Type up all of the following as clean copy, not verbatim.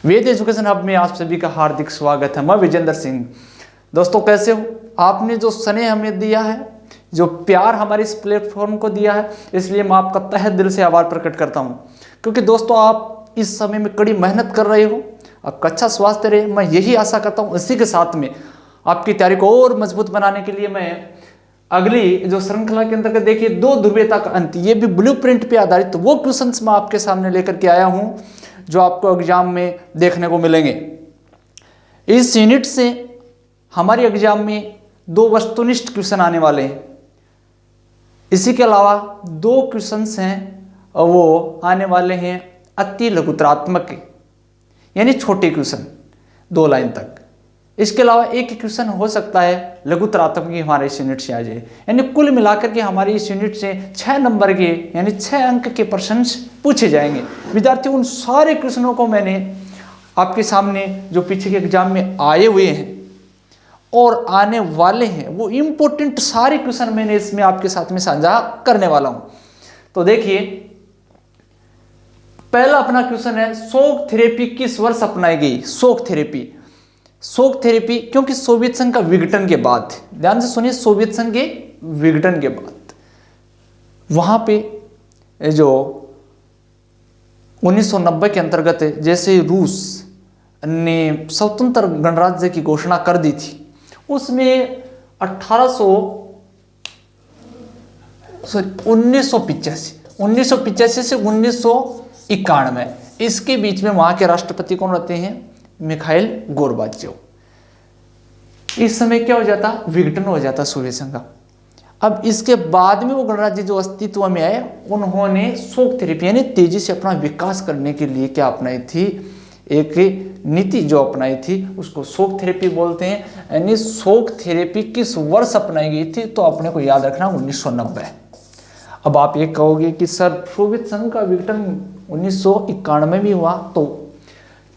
वेद education hub में आप सभी का हार्दिक स्वागत है। मैं विजेंद्र सिंह। दोस्तों कैसे हो? आपने जो स्नेह हमें दिया है, जो प्यार हमारे इस प्लेटफॉर्म को दिया है, इसलिए मैं आपका तहे दिल से आभार प्रकट करता हूं। क्योंकि दोस्तों आप इस समय में कड़ी मेहनत कर रहे हो, आपका अच्छा स्वास्थ्य रहे, मैं यही आशा करता हूँ। इसी के साथ में आपकी तैयारी को और मजबूत बनाने के लिए मैं अगली जो श्रृंखला के अंतर्गत देखिए दो ध्रुवीयता का अंत, ये भी ब्लूप्रिंट पे आधारित तो वो क्वेश्चंस मैं आपके सामने लेकर के आया हूं जो आपको एग्जाम में देखने को मिलेंगे। इस यूनिट से हमारे एग्जाम में दो वस्तुनिष्ठ क्वेश्चन आने वाले हैं। इसी के अलावा दो क्वेश्चंस हैं वो आने वाले हैं अति लघुतरात्मक के, यानी छोटे क्वेश्चन 2 लाइन तक। इसके अलावा एक क्वेश्चन हो सकता है लघुतरात्मक की हमारे इस यूनिट से आ जाए, यानी कुल मिलाकर के हमारी इस यूनिट से 6 नंबर के यानी 6 अंक के प्रश्न पूछे जाएंगे। विद्यार्थी उन सारे क्वेश्चनों को मैंने आपके सामने जो पीछे के एग्जाम में आए हुए हैं और आने वाले हैं वो इंपॉर्टेंट सारे क्वेश्चन मैंने इसमें आपके साथ में साझा करने वाला हूं। तो देखिए पहला अपना क्वेश्चन है, शोक थेरेपी किस वर्ष अपनाई गई? शोक थेरेपी क्योंकि सोवियत संघ का विघटन के बाद, ध्यान से सुनिए, सोवियत संघ के विघटन के बाद वहां पे जो 1990 के अंतर्गत जैसे रूस ने स्वतंत्र गणराज्य की घोषणा कर दी थी, उसमें 1985 से 1991 इसके बीच में वहां के राष्ट्रपति कौन रहते हैं? Mikhail Gorbachev. इस समय क्या हो जाता? विघटन हो जाता सोवियत संघ का। अब इसके बाद में वो गणराज्य जो अस्तित्व में आए, उन्होंने शोक थेरेपी यानी तेजी से अपना विकास करने के लिए क्या अपनाई थी? एक नीति जो अपनाई थी उसको शोक थेरेपी बोलते हैं। यानी शोक थेरेपी किस वर्ष अपनाई गई थी? तो अपने को याद रखना 1990। अब आप ये कहोगे कि सर सोवियत संघ का विघटन 1991 में हुआ, तो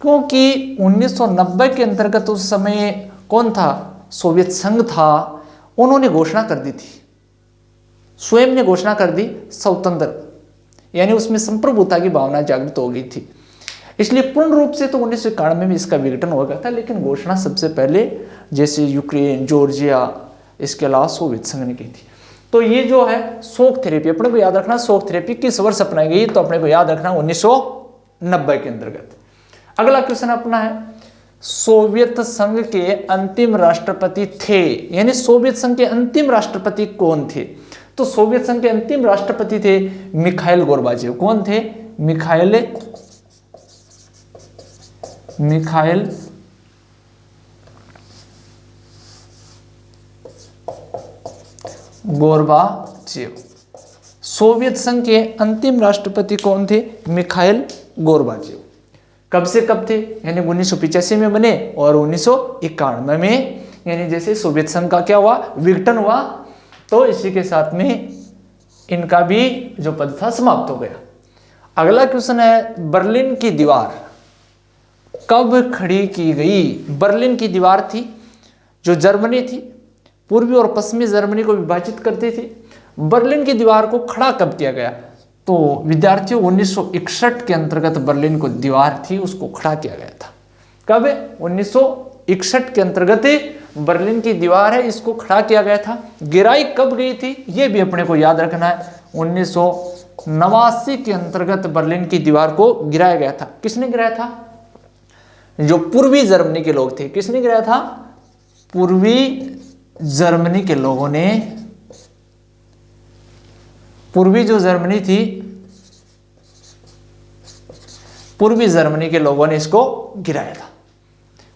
क्योंकि 1990 के अंतर्गत उस समय कौन था? सोवियत संघ था। उन्होंने घोषणा कर दी थी, स्वयं ने घोषणा कर दी स्वतंत्र, यानी उसमें संप्रभुता की भावना जागृत हो गई थी। इसलिए पूर्ण रूप से तो 1991 में इसका विघटन हो गया था, लेकिन घोषणा सबसे पहले जैसे यूक्रेन, जॉर्जिया, इसके अलावा सोवियत संघ ने की थी। तो ये जो है शोक थेरेपी, अपने को याद रखना शोक थेरेपी किस वर्ष अपनाई गई? तो अपने को याद रखना 1990 के अंतर्गत। अगला क्वेश्चन अपना है, सोवियत संघ के अंतिम राष्ट्रपति थे, यानी सोवियत संघ के अंतिम राष्ट्रपति कौन थे? तो सोवियत संघ के अंतिम राष्ट्रपति थे मिखाइल गोर्बाचेव। कौन थे? Mikhail Gorbachev. सोवियत संघ के अंतिम राष्ट्रपति कौन थे? Mikhail Gorbachev. कब से कब थे? यानी 1985 में बने और 1991 में, यानी जैसे सोवियत संघ का क्या हुआ? विघटन हुआ, तो इसी के साथ में इनका भी जो पद था समाप्त हो गया। अगला क्वेश्चन है, बर्लिन की दीवार कब खड़ी की गई? बर्लिन की दीवार थी जो जर्मनी थी, पूर्वी और पश्चिमी जर्मनी को विभाजित करती थी। बर्लिन की दीवार को खड़ा कब किया गया? तो विद्यार्थियों 1961 के अंतर्गत बर्लिन को दीवार थी उसको खड़ा किया गया था। कब? 1961 के अंतर्गत बर्लिन की दीवार है, इसको खड़ा किया गया था। गिराई कब गई थी? ये भी अपने को याद रखना है। 1989 के अंतर्गत बर्लिन की दीवार को गिराया गया था। किसने गिराया था? जो पूर्वी जर्मनी के लोग थे। किसने गिराया था? पूर्वी जर्मनी के लोगों ने, पूर्वी जो जर्मनी थी, पूर्वी जर्मनी के लोगों ने इसको गिराया था।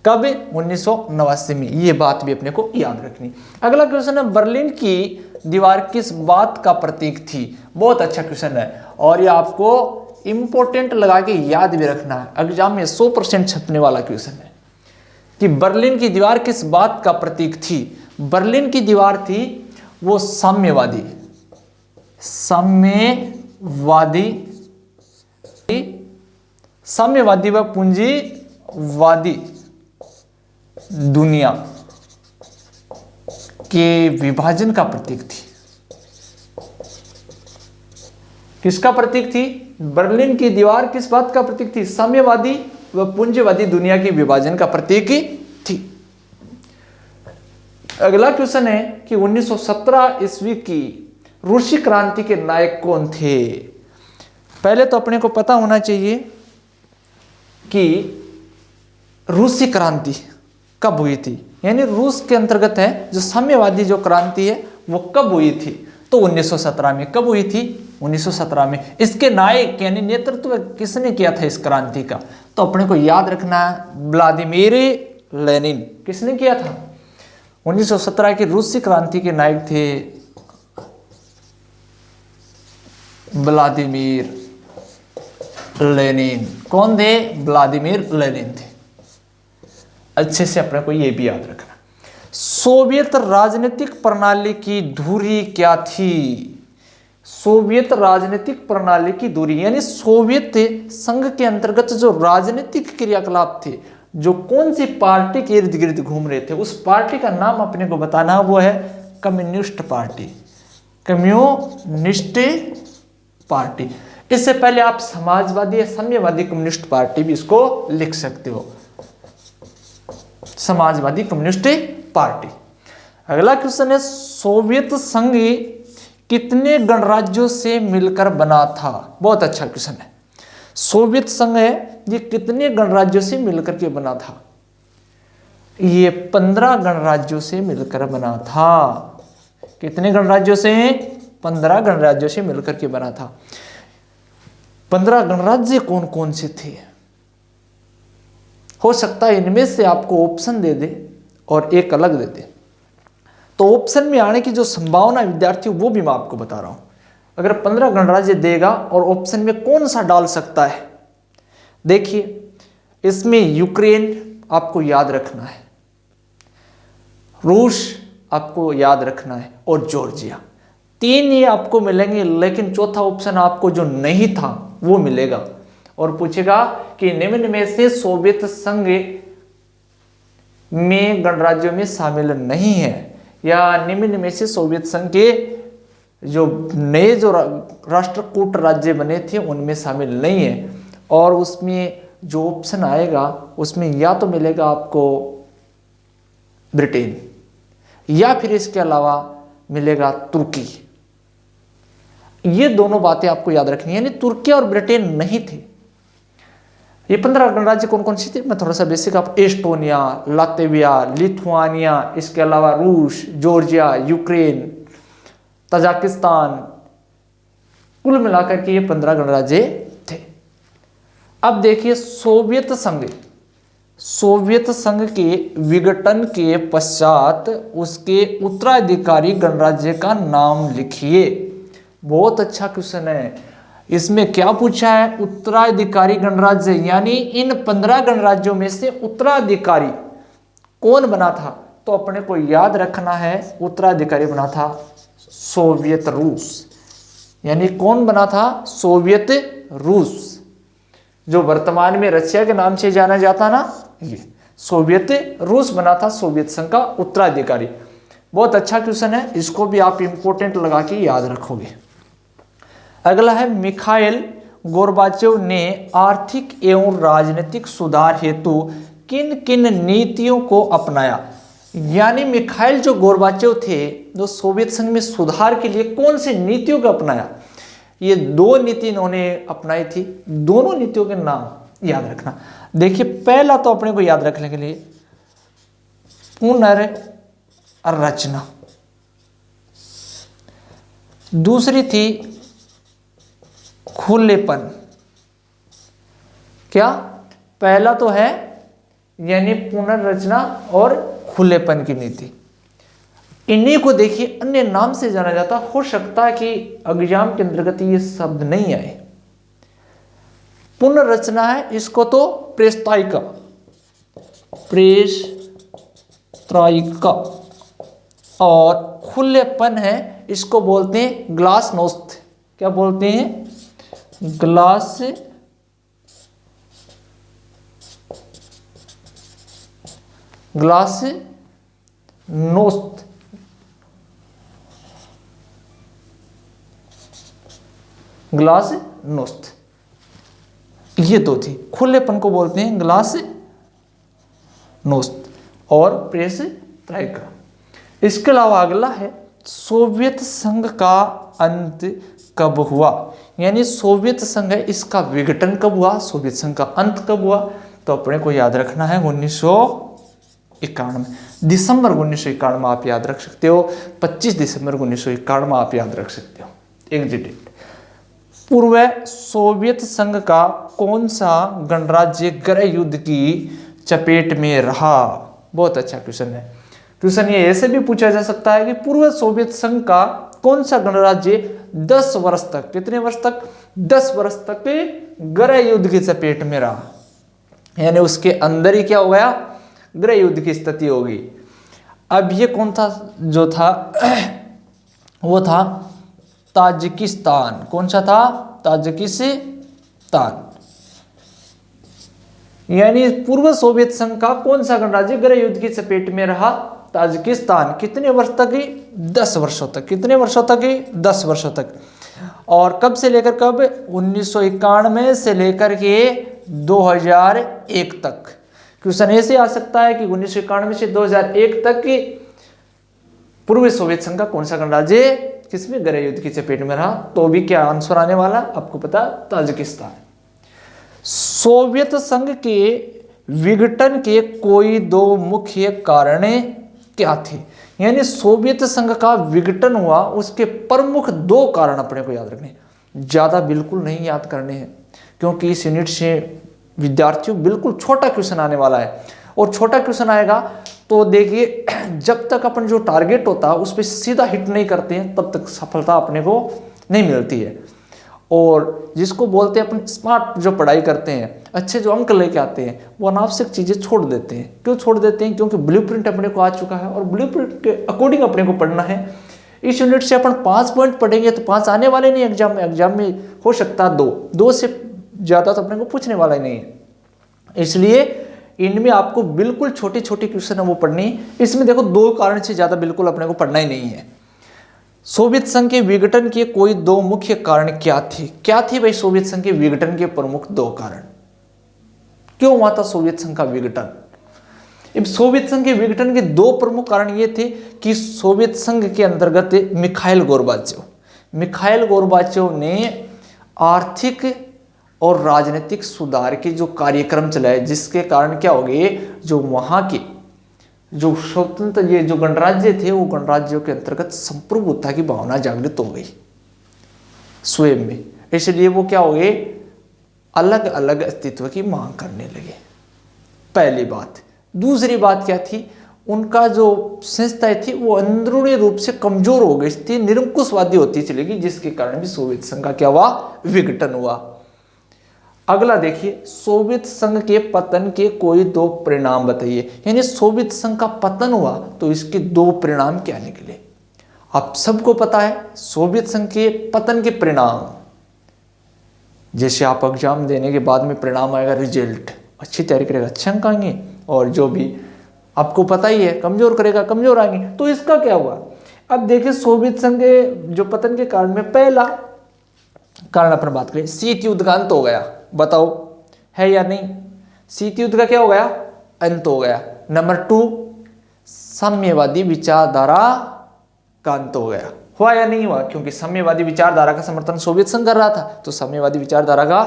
कब? 1989 में। ये बात भी अपने को याद रखनी। अगला क्वेश्चन है, बर्लिन की दीवार किस बात का प्रतीक थी? बहुत अच्छा क्वेश्चन है और ये आपको इंपॉर्टेंट लगा के याद भी रखना है। एग्जाम में 100% छपने वाला क्वेश्चन है कि बर्लिन की दीवार किस बात का प्रतीक थी? बर्लिन की दीवार थी वो साम्यवादी व पूंजीवादी दुनिया के विभाजन का प्रतीक थी। किसका प्रतीक थी? बर्लिन की दीवार किस बात का प्रतीक थी? साम्यवादी वह पूंजीवादी दुनिया की विभाजन का प्रतीक थी। अगला क्वेश्चन है कि 1917 ईस्वी की रूसी क्रांति के नायक कौन थे। पहले तो अपने को पता होना चाहिए कि रूसी क्रांति कब हुई थी, यानी रूस के अंतर्गत है जो साम्यवादी जो क्रांति है वो कब हुई थी। तो 1917 में। कब हुई थी? 1917 में। इसके नायक यानी नेतृत्व किसने किया था इस क्रांति का? तो अपने को याद रखना है व्लादिमीर लेनिन। किसने किया था? 1917 की रूसी क्रांति के नायक थे व्लादिमीर लेनिन। कौन थे? व्लादिमीर लेनिन थे। अच्छे से अपने को यह भी याद रखना। सोवियत राजनीतिक प्रणाली की धुरी क्या थी? सोवियत राजनीतिक प्रणाली की धुरी यानी सोवियत संघ के अंतर्गत जो राजनीतिक क्रियाकलाप थे, जो कौन सी पार्टी के इर्द गिर्द घूम रहे थे, उस पार्टी का नाम अपने को बताना, वो है कम्युनिस्ट पार्टी। Communist party. इससे पहले आप समाजवादी या साम्यवादी कम्युनिस्ट पार्टी भी इसको लिख सकते हो, समाजवादी कम्युनिस्ट पार्टी। अगला क्वेश्चन है सोवियत संघ कितने गणराज्यों से मिलकर बना था? बहुत अच्छा क्वेश्चन है। सोवियत संघ है ये कितने गणराज्यों से मिलकर के बना था? ये 15 गणराज्यों से मिलकर बना था। कितने गणराज्यों से? 15 गणराज्यों से मिलकर के बना था। 15 गणराज्य कौन कौन से थे? हो सकता है इनमें से आपको ऑप्शन दे दे और एक अलग दे दे, तो ऑप्शन में आने की जो संभावना विद्यार्थी वो भी मैं आपको बता रहा हूं। अगर 15 गणराज्य देगा और ऑप्शन में कौन सा डाल सकता है? देखिए, इसमें यूक्रेन आपको याद रखना है, रूस आपको याद रखना है और जॉर्जिया। 3 ये आपको मिलेंगे, लेकिन चौथा ऑप्शन आपको जो नहीं था वो मिलेगा और पूछेगा कि निम्न में से सोवियत संघ में गणराज्यों में शामिल नहीं है, या निम्न में से सोवियत संघ के जो नए जो राष्ट्रकूट राज्य बने थे उनमें शामिल नहीं है। और उसमें जो ऑप्शन आएगा उसमें या तो मिलेगा आपको ब्रिटेन या फिर इसके अलावा मिलेगा तुर्की। ये दोनों बातें आपको याद रखनी है, यानी तुर्की और ब्रिटेन नहीं थे। ये 15 गणराज्य कौन कौन से थे मैं थोड़ा सा बेसिक आप एस्टोनिया, लातविया, लिथुआनिया, इसके अलावा रूस, जॉर्जिया, यूक्रेन, तजाकिस्तान, कुल मिलाकर के ये 15 गणराज्य थे। अब देखिए सोवियत संघ के विघटन के पश्चात उसके उत्तराधिकारी गणराज्य का नाम लिखिए। बहुत अच्छा क्वेश्चन है। इसमें क्या पूछा है? उत्तराधिकारी गणराज्य, यानी इन 15 गणराज्यों में से उत्तराधिकारी कौन बना था? तो अपने को याद रखना है उत्तराधिकारी बना था सोवियत रूस। यानी कौन बना था? सोवियत रूस, जो वर्तमान में रशिया के नाम से जाना जाता ना, ये सोवियत रूस बना था सोवियत संघ का उत्तराधिकारी। बहुत अच्छा क्वेश्चन है, इसको भी आप इंपोर्टेंट लगा के याद रखोगे। अगला है मिखाइल गोर्बाचेव ने आर्थिक एवं राजनीतिक सुधार हेतु किन किन नीतियों को अपनाया? यानी मिखाइल जो गोर्बाचेव थे जो सोवियत संघ में सुधार के लिए कौन सी नीतियों को अपनाया? ये 2 नीति इन्होंने अपनाई थी। दोनों नीतियों के नाम याद रखना। देखिए, पहला तो अपने को याद रखने के लिए पुनर्रचना, दूसरी थी खुलेपन। क्या? पहला तो है यानी पुनर्रचना और खुलेपन की नीति। इन्हीं को देखिए अन्य नाम से जाना जाता। हो सकता है कि एग्जाम के अंतर्गत ये शब्द नहीं आए। पुनर्रचना है, इसको तो प्रेस्ताइका और खुलेपन है, इसको बोलते हैं ग्लासनोस्त। क्या बोलते हैं? ग्लासनोस्त। ये दो थी। खुलेपन को बोलते हैं ग्लास नोस्त और प्रेस त्राइका। इसके अलावा अगला है सोवियत संघ का अंत कब हुआ, यानी सोवियत संघ है इसका विघटन कब हुआ, सोवियत संघ का अंत कब हुआ। तो अपने को याद रखना है 1991, दिसंबर 1991 आप याद रख सकते हो। 25 दिसंबर 1991 आप याद रख सकते हो एग्जिट डेट। पूर्व सोवियत संघ का कौन सा गणराज्य गृह युद्ध की चपेट में रहा। बहुत अच्छा क्वेश्चन है। क्वेश्चन ये ऐसे भी पूछा जा सकता है कि पूर्व सोवियत संघ का कौन सा गणराज्य 10 वर्ष तक, कितने वर्ष तक, 10 वर्ष तक गृह युद्ध की चपेट में रहा, यानी उसके अंदर ही क्या हो गया, गृह युद्ध की स्थिति होगी। अब ये कौन था जो था वो था ताजिकिस्तान। कौन सा था, ताजिकिस्तान। यानी पूर्व सोवियत संघ का कौन सा गणराज्य गृह युद्ध की चपेट में रहा, ताजिकिस्तान। कितने वर्ष तक ही, 10 वर्षों तक। कितने वर्षों तक ही, 10 वर्षों तक। और कब से लेकर कब, 1991 से लेकर के 2001 तक। क्वेश्चन ऐसे आ सकता है कि 1991 से 2001 तक पूर्व सोवियत संघ का कौन सा गणराज्य किसमें गृह युद्ध की चपेट में रहा, तो भी क्या आंसर आने वाला आपको पता, ताजिकिस्तान। सोवियत संघ के विघटन के कोई दो मुख्य कारण क्या थे, यानी सोवियत संघ का विघटन हुआ उसके प्रमुख 2 कारण अपने को याद रखने, ज्यादा बिल्कुल नहीं याद करने हैं, क्योंकि इस यूनिट से विद्यार्थियों बिल्कुल छोटा क्वेश्चन आने वाला है। और छोटा क्वेश्चन आएगा तो देखिए, जब तक अपन जो टारगेट होता है उस पर सीधा हिट नहीं करते हैं तब तक सफलता अपने को नहीं मिलती है। और जिसको बोलते हैं अपन स्मार्ट जो पढ़ाई करते हैं, अच्छे जो अंक लेके आते हैं, वो अनावश्यक चीज़ें छोड़ देते हैं। क्यों छोड़ देते हैं, क्योंकि ब्लूप्रिंट अपने को आ चुका है और ब्लूप्रिंट के अकॉर्डिंग अपने को पढ़ना है। इस यूनिट से अपन 5 पॉइंट पढ़ेंगे तो 5 आने वाले नहीं एग्जाम में हो सकता है 2 से ज़्यादा तो अपने को पूछने वाला ही नहीं है। इसलिए इनमें आपको बिल्कुल छोटी छोटी क्वेश्चन है वो पढ़नी। इसमें देखो 2 कारण से ज़्यादा बिल्कुल अपने को पढ़ना ही नहीं है। सोवियत संघ के विघटन के कोई 2 मुख्य कारण क्या थे भाई, सोवियत संघ के विघटन के प्रमुख 2 कारण। क्यों हुआ था सोवियत संघ का विघटन। अब सोवियत संघ के विघटन के 2 प्रमुख कारण ये थे कि सोवियत संघ के अंतर्गत मिखाइल गोर्बाचेव ने आर्थिक और राजनीतिक सुधार के जो कार्यक्रम चलाए, जिसके कारण क्या हो गए, जो वहां के जो स्वतंत्र ये जो गणराज्य थे वो गणराज्यों के अंतर्गत संप्रभुता की भावना जागृत हो गई स्वयं में। इसलिए वो क्या हो गए, अलग अलग अस्तित्व की मांग करने लगे, पहली बात। दूसरी बात क्या थी, उनका जो संस्थाएं थी वो अंदरूनी रूप से कमजोर हो गई थी, निरंकुशवादी होती चली गई, जिसके कारण भी सोवियत संघ का क्या हुआ, विघटन हुआ। अगला देखिए, सोवियत संघ के पतन के कोई 2 परिणाम बताइए, यानी सोवियत संघ का पतन हुआ तो इसके 2 परिणाम क्या निकले। आप सबको पता है सोवियत संघ के पतन के परिणाम, जैसे आप एग्जाम देने के बाद में परिणाम आएगा, रिजल्ट अच्छी तैयारी करेगा अच्छे अंक आएंगे, और जो भी आपको पता ही है कमजोर करेगा कमजोर आएंगे। तो इसका क्या हुआ, अब देखिए सोवियत संघ के जो पतन के कारण में पहला कारण अपन बात करें, शीत युद्ध का अंत हो गया। बताओ है या नहीं, शीत युद्ध का क्या हो गया, अंत हो गया। नंबर 2, साम्यवादी विचारधारा का अंत हो गया। हुआ या नहीं हुआ, क्योंकि साम्यवादी विचारधारा का समर्थन सोवियत संघ कर रहा था, तो साम्यवादी विचारधारा का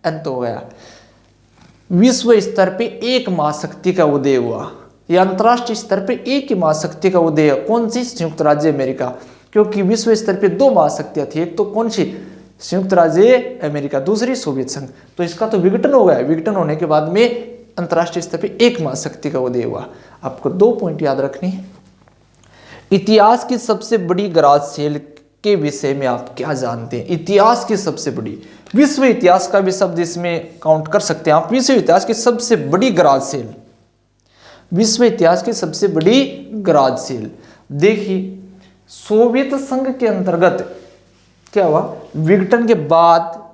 अंत हो गया। विश्व स्तर पे एक महाशक्ति का उदय हुआ, या अंतरराष्ट्रीय स्तर पे एक ही महाशक्ति का उदय। कौन सी, संयुक्त राज्य अमेरिका, क्योंकि विश्व स्तर पे 2 महाशक्तियां थी, एक तो कौन सी, संयुक्त राज्य अमेरिका, दूसरी सोवियत संघ। तो इसका तो विघटन हो गया, विघटन होने के बाद में अंतरराष्ट्रीय स्तर पे एक महाशक्ति का उदय हुआ। आपको 2 पॉइंट याद रखने हैं। इतिहास की सबसे बड़ी गराज सेल के विषय में आप क्या जानते हैं, इतिहास की सबसे बड़ी, विश्व इतिहास का भी शब्द इसमें काउंट कर सकते हैं आप। विश्व इतिहास की सबसे बड़ी गराज सेल, विश्व इतिहास की सबसे बड़ी गराज सेल। देखिए सोवियत संघ के अंतर्गत क्या हुआ, विघटन के बाद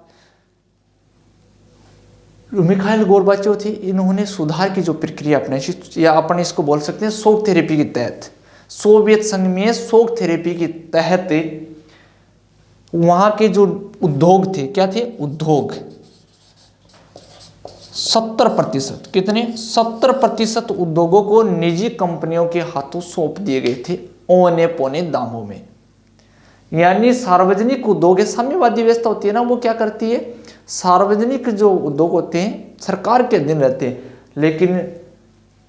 मिखाइल गोर्बाचेव थे, इन्होंने सुधार की जो प्रक्रिया अपनाई, या अपन इसको बोल सकते हैं शोक थेरेपी के तहत, सोवियत संघ में शोक थेरेपी के तहत वहां के जो उद्योग थे, क्या थे, उद्योग, 70%, कितने 70% उद्योगों को निजी कंपनियों के हाथों सौंप दिए गए थे औने पौने दामों में। यानी सार्वजनिक उद्योग है, साम्यवादी व्यवस्था होती है ना, वो क्या करती है, सार्वजनिक जो उद्योग होते हैं सरकार के अधीन रहते हैं, लेकिन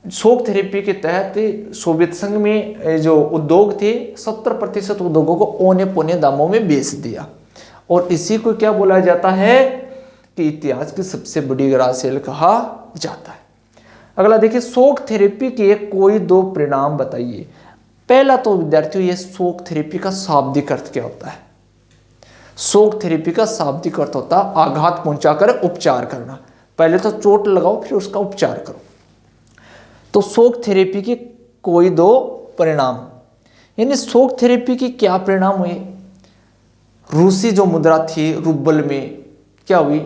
शॉक थेरेपी के तहत सोवियत संघ में जो उद्योग थे 70% उद्योगों को औने पौने दामों में बेच दिया। और इसी को क्या बोला जाता है कि इतिहास की सबसे बड़ी ग्रास सेल कहा जाता है। अगला देखिए, शॉक थेरेपी के कोई दो परिणाम बताइए। पहला तो विद्यार्थियों, ये शॉक थेरेपी का शाब्दिक अर्थ क्या होता है। शॉक थेरेपी का शाब्दिक अर्थ होता है आघात पहुंचाकर उपचार करना। पहले तो चोट लगाओ फिर उसका उपचार करो। तो शॉक थेरेपी के कोई दो परिणाम, यानी शॉक थेरेपी के क्या परिणाम हुए। रूसी जो मुद्रा थी रूबल में क्या हुई,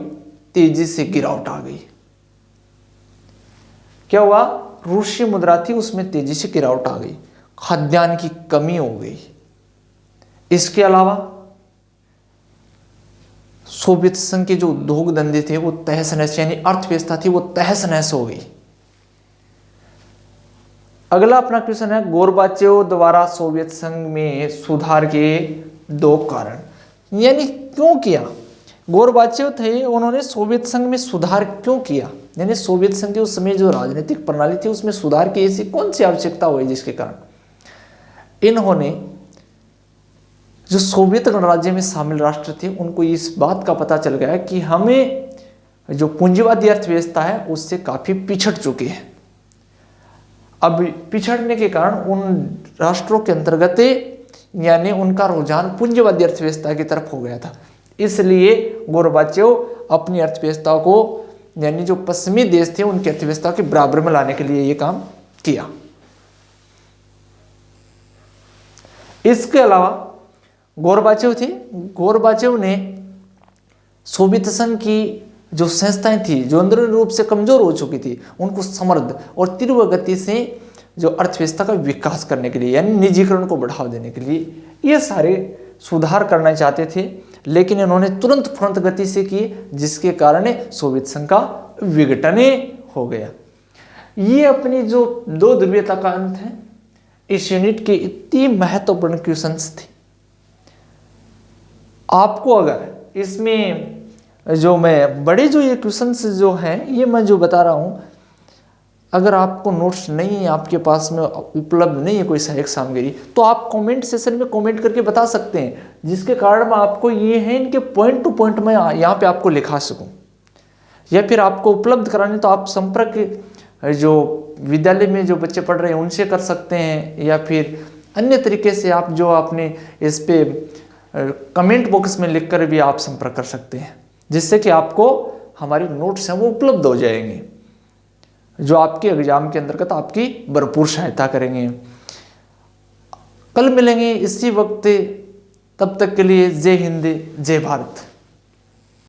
तेजी से गिरावट आ गई। क्या हुआ, रूसी मुद्रा थी उसमें तेजी से गिरावट आ गई, खाद्यान्न की कमी हो गई। इसके अलावा सोवियत संघ के जो उद्योग धंधे थे वो तहस नहस, यानी अर्थव्यवस्था थी वो तहस नहस हो गई। अगला अपना क्वेश्चन है, गोरबाचेव द्वारा सोवियत संघ में सुधार के दो कारण, यानी क्यों किया। गोरबाचेव थे, उन्होंने सोवियत संघ में सुधार क्यों किया, यानी सोवियत संघ की उस समय जो राजनीतिक प्रणाली थी उसमें सुधार की ऐसी कौन सी आवश्यकता हुई जिसके कारण इन्होंने जो सोवियत गणराज्य में शामिल राष्ट्र थे उनको इस बात का पता चल गया कि हमें जो पूंजीवादी अर्थव्यवस्था है उससे काफी पिछड़ चुके हैं। अब पिछड़ने के कारण उन राष्ट्रों के अंतर्गत यानी उनका रुझान पूंजीवादी अर्थव्यवस्था की तरफ हो गया था। इसलिए गोरबाचेव अपनी अर्थव्यवस्था को, यानी जो पश्चिमी देश थे उनकी अर्थव्यवस्था के बराबर में लाने के लिए यह काम किया। इसके अलावा गोरबाचेव थे, गोरबाचेव ने सोवियत संघ की जो संस्थाएं थी जो अंदरूनी रूप से कमजोर हो चुकी थी उनको समृद्ध और तीव्र गति से जो अर्थव्यवस्था का विकास करने के लिए, यानी निजीकरण को बढ़ावा देने के लिए ये सारे सुधार करना चाहते थे, लेकिन इन्होंने तुरंत फुरंत गति से किए जिसके कारण सोवियत संघ का विघटन हो गया। ये अपनी जो दो ध्रुवीयता का अंत है, इस यूनिट के इतनी महत्वपूर्ण क्वेश्चंस थे। आपको अगर इसमें जो मैं बड़े जो ये क्वेश्चंस जो हैं ये मैं जो बता रहा हूँ, अगर आपको नोट्स नहीं है, आपके पास में उपलब्ध नहीं है कोई सहायक सामग्री, तो आप कमेंट सेशन में कमेंट करके बता सकते हैं, जिसके कारण मैं आपको ये है इनके पॉइंट टू पॉइंट मैं यहाँ पे आपको लिखा सकूँ। या फिर आपको उपलब्ध कराने तो आप संपर्क जो विद्यालय में जो बच्चे पढ़ रहे हैं उनसे कर सकते हैं, या फिर अन्य तरीके से आप जो आपने इस पे कमेंट बॉक्स में लिखकर भी आप संपर्क कर सकते हैं, जिससे कि आपको हमारी नोट्स हैं वो उपलब्ध हो जाएंगे, जो आपके एग्जाम के अंतर्गत आपकी भरपूर सहायता करेंगे। कल मिलेंगे इसी वक्त, तब तक के लिए जय हिंद जय भारत।